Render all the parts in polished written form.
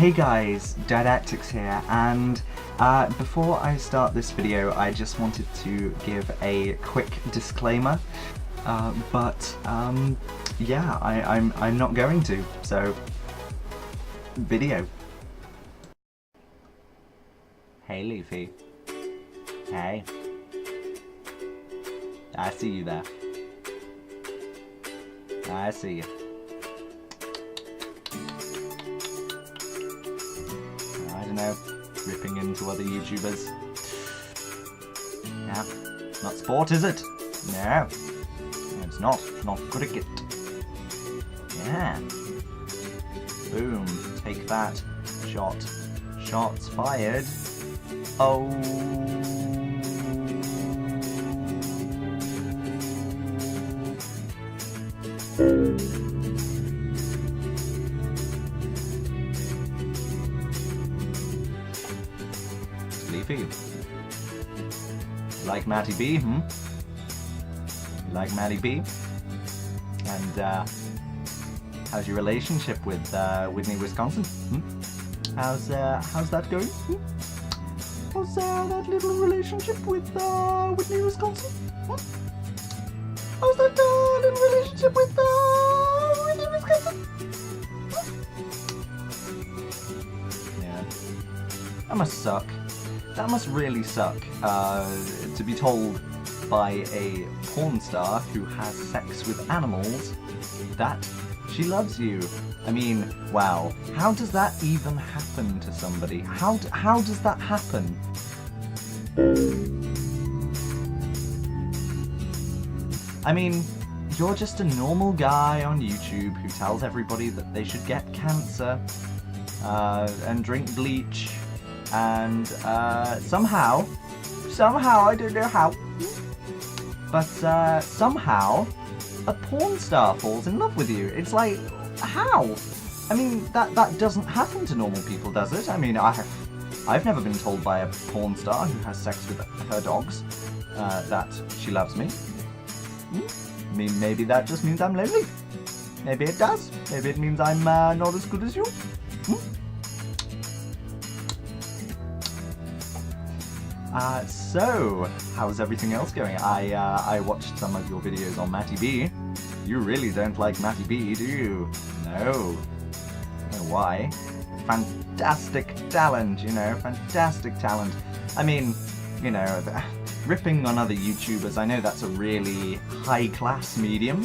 Hey guys, Dydactax here, and before I start this video I just wanted to give a quick disclaimer, yeah, I'm not going to, so video. Hey Leafy. Hey. I see you there. I see you. I don't know, ripping into other YouTubers. Yeah, not sport, is it? No, it's not. It's not cricket. Yeah. Boom. Take that. Shot. Shots fired. Oh. Leafy. Like Matty B, hmm? You like Matty B? And how's your relationship with Whitney, Wisconsin? Hmm? How's that going? Hmm? How's that little relationship with Whitney, Wisconsin? Hmm? How's that little relationship with Whitney, Wisconsin? Hmm? Yeah. That must suck. That must really suck, to be told by a porn star who has sex with animals that she loves you. I mean, wow. How does that even happen to somebody? How does that happen? I mean, you're just a normal guy on YouTube who tells everybody that they should get cancer, and drink bleach, and somehow, I don't know how, but somehow a porn star falls in love with you. It's like, how? I mean, that doesn't happen to normal people, does it? I mean, I've never been told by a porn star who has sex with her dogs that she loves me. I mean, maybe that just means I'm lonely. Maybe it does. Maybe it means I'm not as good as you. So, how's everything else going? I watched some of your videos on Matty B. You really don't like Matty B, do you? No. I don't know why. Fantastic talent, you know, fantastic talent. I mean, you know, ripping on other YouTubers, I know that's a really high-class medium.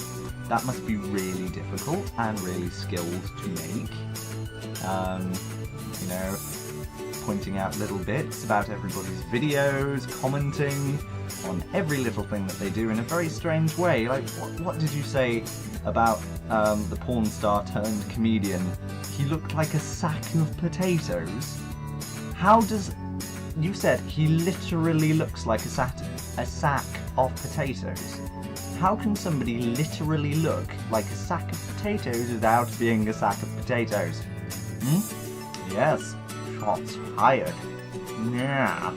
That must be really difficult and really skilled to make. You know, pointing out little bits about everybody's videos, commenting on every little thing that they do in a very strange way. Like, what did you say about the porn star turned comedian? He looked like a sack of potatoes? How does... You said he literally looks like a sack of potatoes. How can somebody literally look like a sack of potatoes without being a sack of potatoes? Hmm? Yes. Shots fired. Yeah.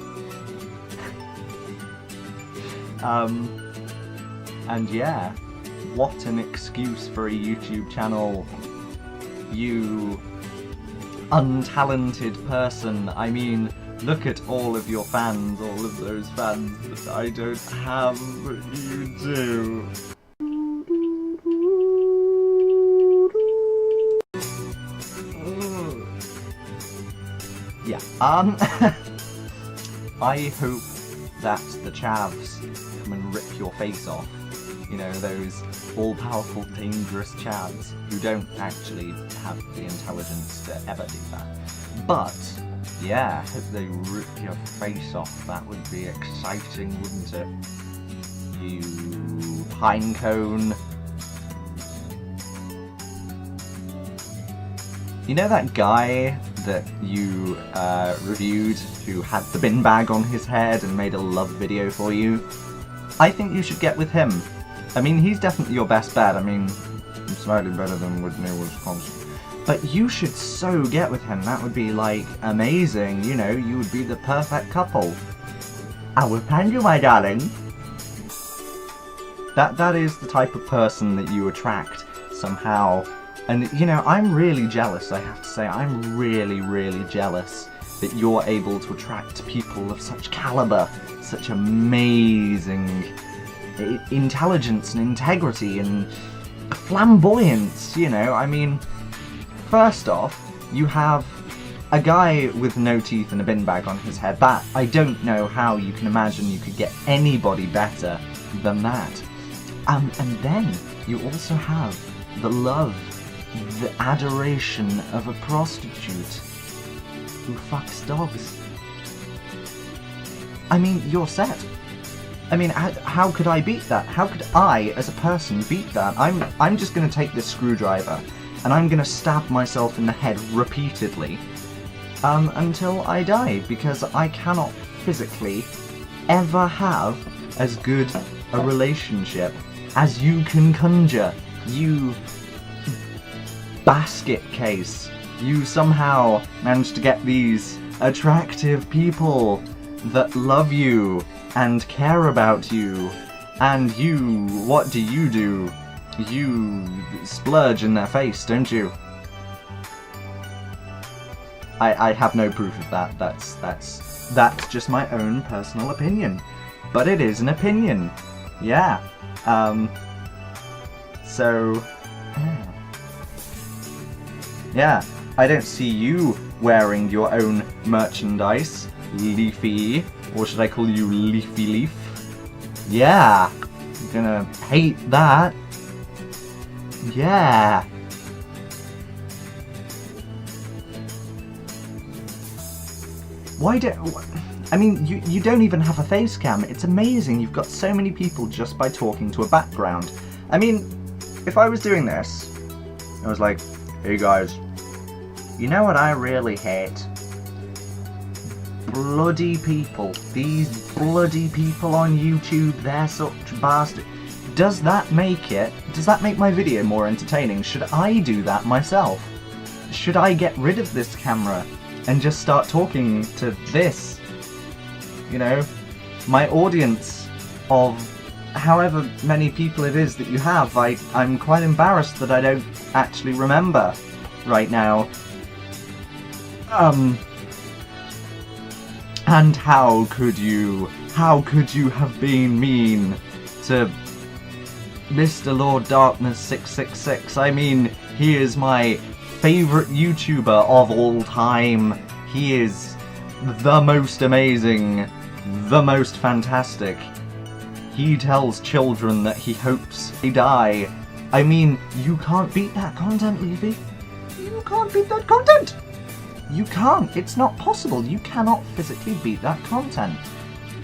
And yeah, what an excuse for a YouTube channel. You untalented person. I mean, look at all of your fans, all of those fans that I don't have, but you do. Yeah, I hope that the chavs come and rip your face off. You know, those all-powerful, dangerous chavs who don't actually have the intelligence to ever do that. But, yeah, hope they rip your face off. That would be exciting, wouldn't it? You pinecone. You know that guy that you reviewed who had the bin bag on his head and made a love video for you? I think you should get with him. I mean, he's definitely your best bet. I mean, slightly better than Whitney, Wisconsin. But you should so get with him. That would be, like, amazing. You know, you would be the perfect couple. I will find you, my darling. That is the type of person that you attract somehow. And, you know, I'm really jealous, I have to say. I'm really, really jealous that you're able to attract people of such caliber, such amazing intelligence and integrity and flamboyance, you know. I mean, first off, you have a guy with no teeth and a bin bag on his head. That, I don't know how you can imagine you could get anybody better than that. And then you also have the love, the adoration of a prostitute who fucks dogs. I mean, you're set. I mean, how could I beat that? How could I, as a person, beat that? I'm just going to take this screwdriver and I'm going to stab myself in the head repeatedly until I die, because I cannot physically ever have as good a relationship as you can conjure. You basket case. You somehow managed to get these attractive people that love you and care about you, and you, what do? You splurge in their face, don't you? I have no proof of that. That's just my own personal opinion. But it is an opinion. Yeah. So yeah, I don't see you wearing your own merchandise, Leafy, or should I call you Leafy Leaf? Yeah, I'm gonna hate that. Yeah. Why I mean, you don't even have a face cam. It's amazing. You've got so many people just by talking to a background. I mean, if I was doing this, I was like, hey guys, you know what I really hate? Bloody people. These bloody people on YouTube, they're such bastards. Does that make my video more entertaining? Should I do that myself? Should I get rid of this camera and just start talking to this? You know, my audience of however many people it is that you have, I'm quite embarrassed that I don't actually remember right now. And how could you have been mean to Mr. Lord Darkness 666? I mean, he is my favourite YouTuber of all time. He is the most amazing, the most fantastic. He tells children that he hopes they die. I mean, you can't beat that content, Leafy. You can't beat that content! You can't. It's not possible. You cannot physically beat that content.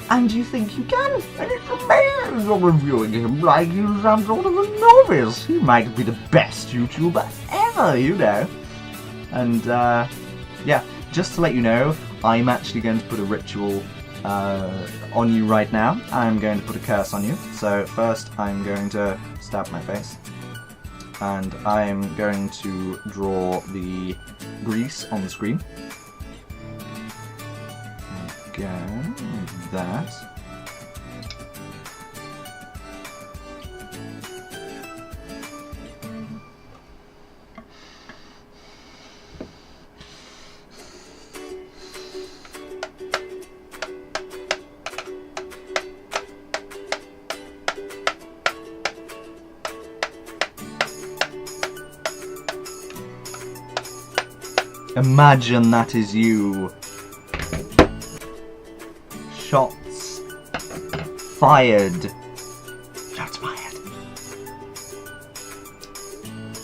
And you think you can? And it's amazing you're reviewing him like he's some sort of a novice. He might be the best YouTuber ever, you know. And, yeah, just to let you know, I'm actually going to put a ritual on you right now. I'm going to put a curse on you. So first I'm going to stab my face. And I'm going to draw the grease on the screen. Again, that. Imagine that is you. Shots fired. Shots fired.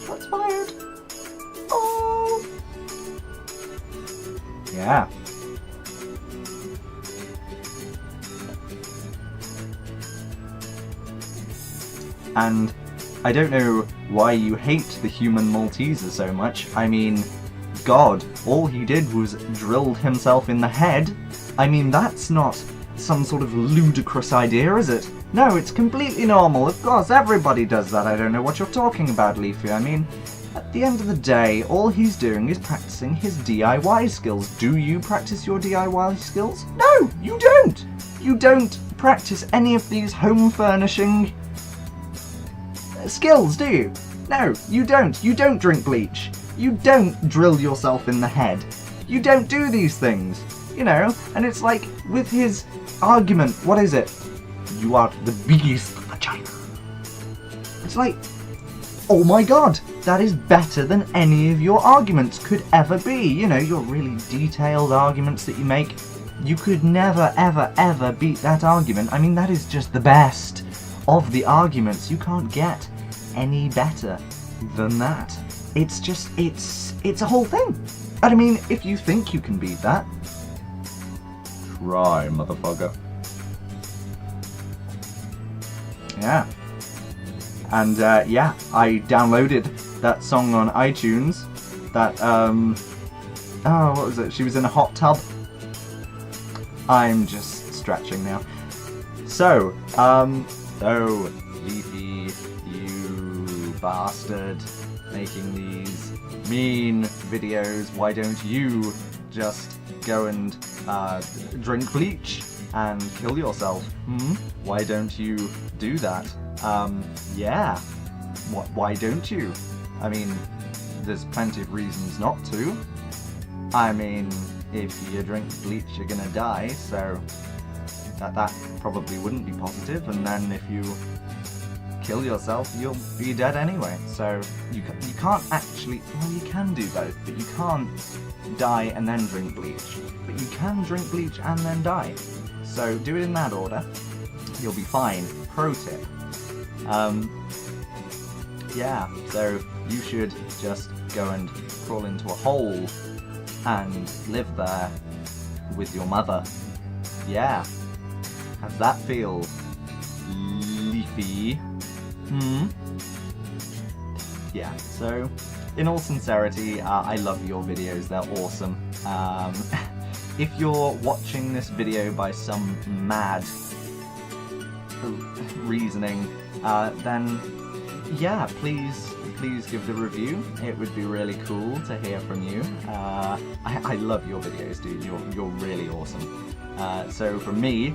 Shots fired. Oh. Yeah. And I don't know why you hate the human Malteser so much. I mean, God, all he did was drilled himself in the head. I mean, that's not some sort of ludicrous idea, is it? No, it's completely normal. Of course, everybody does that. I don't know what you're talking about, Leafy. I mean, at the end of the day, all he's doing is practicing his DIY skills. Do you practice your DIY skills? No, you don't! You don't practice any of these home furnishing skills, do you? No, you don't. You don't drink bleach. You don't drill yourself in the head. You don't do these things. You know? And it's like, with his argument, what is it? You are the biggest vagina. It's like, oh my god, that is better than any of your arguments could ever be. You know, your really detailed arguments that you make. You could never, ever, ever beat that argument. I mean, that is just the best of the arguments. You can't get any better than that. It's just, it's a whole thing. And I mean, if you think you can beat that, try, motherfucker. Yeah. And yeah, I downloaded that song on iTunes. That oh, what was it? She was in a hot tub. I'm just stretching now. So, Leafy, you bastard, making these mean videos, why don't you just go and drink bleach and kill yourself? Why don't you do that? Yeah. Why don't you? I mean, there's plenty of reasons not to. I mean, if you drink bleach, you're gonna die, so that probably wouldn't be positive. And then if you kill yourself, you'll be dead anyway. So you can't actually, well, you can do both, but you can't die and then drink bleach. But you can drink bleach and then die. So do it in that order. You'll be fine. Pro tip. Yeah, so you should just go and crawl into a hole and live there with your mother. Yeah. How's that feel, Leafy? Yeah, so in all sincerity, I love your videos, they're awesome. If you're watching this video by some mad reasoning, then yeah, please give the review. It would be really cool to hear from you. I love your videos, dude. You're really awesome. So from me,